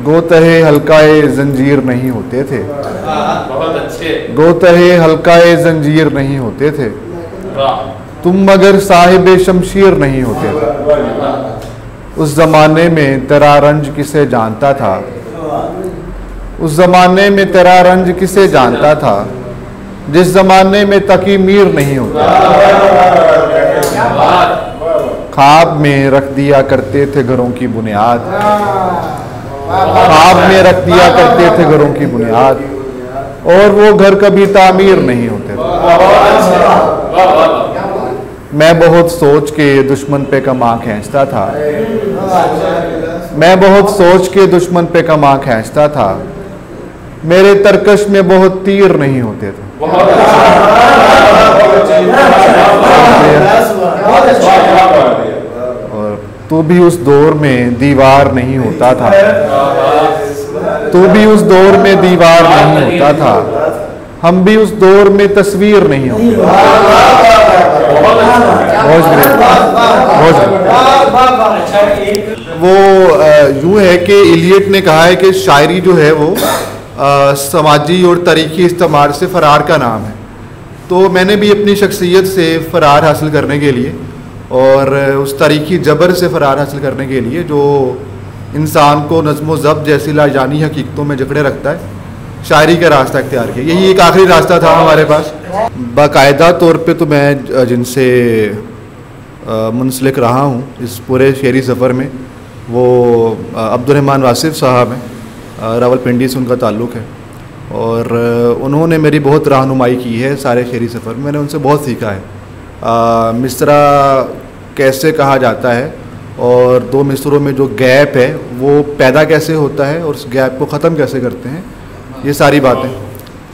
गोतहे हल्काए जंजीर नहीं होते थे। बहुत अच्छे। गोतहे हल्काए जंजीर नहीं होते थे, तुम मगर साहिबे शमशीर नहीं होते थे। उस जमाने में तेरा रंज किसे जानता था, उस जमाने में तेरा रंज किसे जानता था, जिस जमाने में तकी मीर नहीं होता। ख्वाब में रख दिया करते थे घरों की बुनियाद, ख्वाब में रख दिया करते थे घरों की बुनियाद, और वो घर कभी तामीर नहीं होते थे। मैं बहुत सोच के दुश्मन पे कमा खींचता था, मैं बहुत सोच के दुश्मन पे कमा खींचता था, मेरे तरकश में बहुत तीर नहीं होते थे। और तू भी उस दौर में दीवार नहीं होता था, तू भी उस दौर में दीवार नहीं होता था, हम भी उस दौर में तस्वीर नहीं होते। वो यूं है कि इलियट ने कहा है कि शायरी जो है वो समाजी और तारीखी इस्तेमाल से फ़रार का नाम है। तो मैंने भी अपनी शख्सियत से फ़रार हासिल करने के लिए और उस तारीखी जबर से फ़रार हासिल करने के लिए जो इंसान को नज़्म व ज़ब्त जैसी लाजानी हकीकतों में जकड़े रखता है, शायरी का रास्ता इख्तियार किया। यही एक आखिरी रास्ता था हमारे पास। बाकायदा तौर पे तो मैं जिनसे मुंसलिक रहा हूँ इस पूरे शेरी सफ़र में, वो अब्दुर्रहमान वासिफ़ साहब हैं, रावलपिंडी से उनका ताल्लुक़ है और उन्होंने मेरी बहुत रहनुमाई की है सारे शेरी सफ़र में। मैंने उनसे बहुत सीखा है मिसरा कैसे कहा जाता है और दो मिसरों में जो गैप है वो पैदा कैसे होता है और उस गैप को ख़त्म कैसे करते हैं, ये सारी बातें।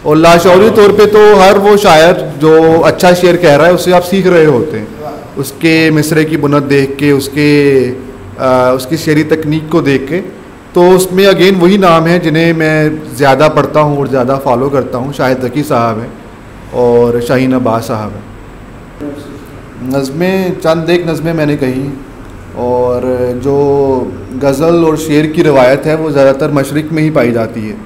और लाशौरी तौर पे तो हर वो शायर जो अच्छा शेर कह रहा है उससे आप सीख रहे होते हैं, उसके मिसरे की बुनत देख के, उसकी शेरी तकनीक को देख के। तो उसमें अगेन वही नाम है जिन्हें मैं ज़्यादा पढ़ता हूँ और ज़्यादा फॉलो करता हूँ। शाहिद ज़की साहब हैं और शाहीन अब्बास साहब हैं। नज़में चंद एक नज़में मैंने कही और जो गज़ल और शेर की रवायत है वो ज़्यादातर मशरिक़ में ही पाई जाती है।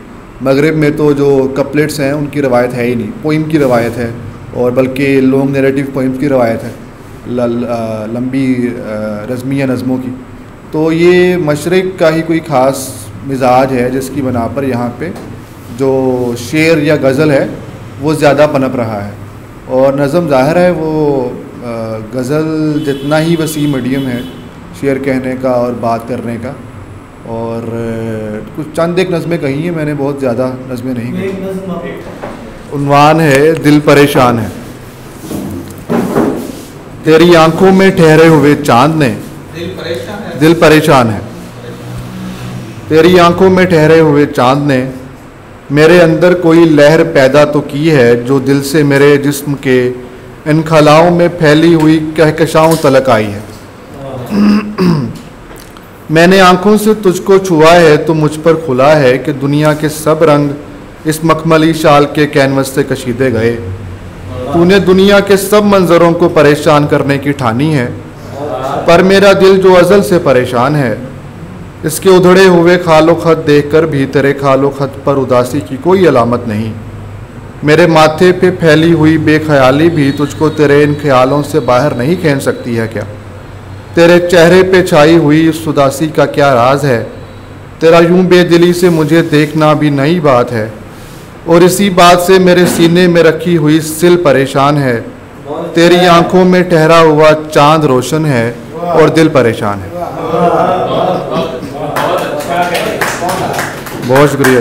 मगरिब में तो जो कपलेट्स हैं उनकी रवायत है ही नहीं, पोइम की रवायत है और बल्कि लॉन्ग नैरेटिव पोइम्स की रवायत है, लंबी रज़मिया नज़मों की। तो ये मशरिक़ का ही कोई ख़ास मिजाज है जिसकी बना पर यहाँ पे जो शेर या गज़ल है वो ज़्यादा पनप रहा है। और नज़म ज़ाहिर है वो गज़ल जितना ही वसी मीडियम है शेर कहने का और बात करने का। और कुछ चंद एक नज़में कही हैं मैंने, बहुत ज़्यादा नज़में नहीं कही। उन्वान है दिल परेशान है। तेरी आंखों में ठहरे हुए चांद ने, दिल परेशान है। तेरी आंखों में ठहरे हुए चांद ने मेरे अंदर कोई लहर पैदा तो की है जो दिल से मेरे जिस्म के इन खलाओं में फैली हुई कहकशाओं तलक आई है। मैंने आंखों से तुझको छुआ है तो मुझ पर खुला है कि दुनिया के सब रंग इस मखमली शाल के कैनवस से कशीदे गए। तूने दुनिया के सब मंजरों को परेशान करने की ठानी है, पर मेरा दिल जो अज़ल से परेशान है, इसके उधड़े हुए खालो खत देखकर भी तेरे खालो खत पर उदासी की कोई अलामत नहीं। मेरे माथे पे फैली हुई बेख्याली भी तुझको तेरे इन ख्यालों से बाहर नहीं खींच सकती है क्या? तेरे चेहरे पे छाई हुई उस उदासी का क्या राज है? तेरा यूं बेदिली से मुझे देखना भी नई बात है, और इसी बात से मेरे सीने में रखी हुई सिल परेशान है। तेरी आंखों में ठहरा हुआ चांद रोशन है और दिल परेशान है। बहुत शुक्रिया।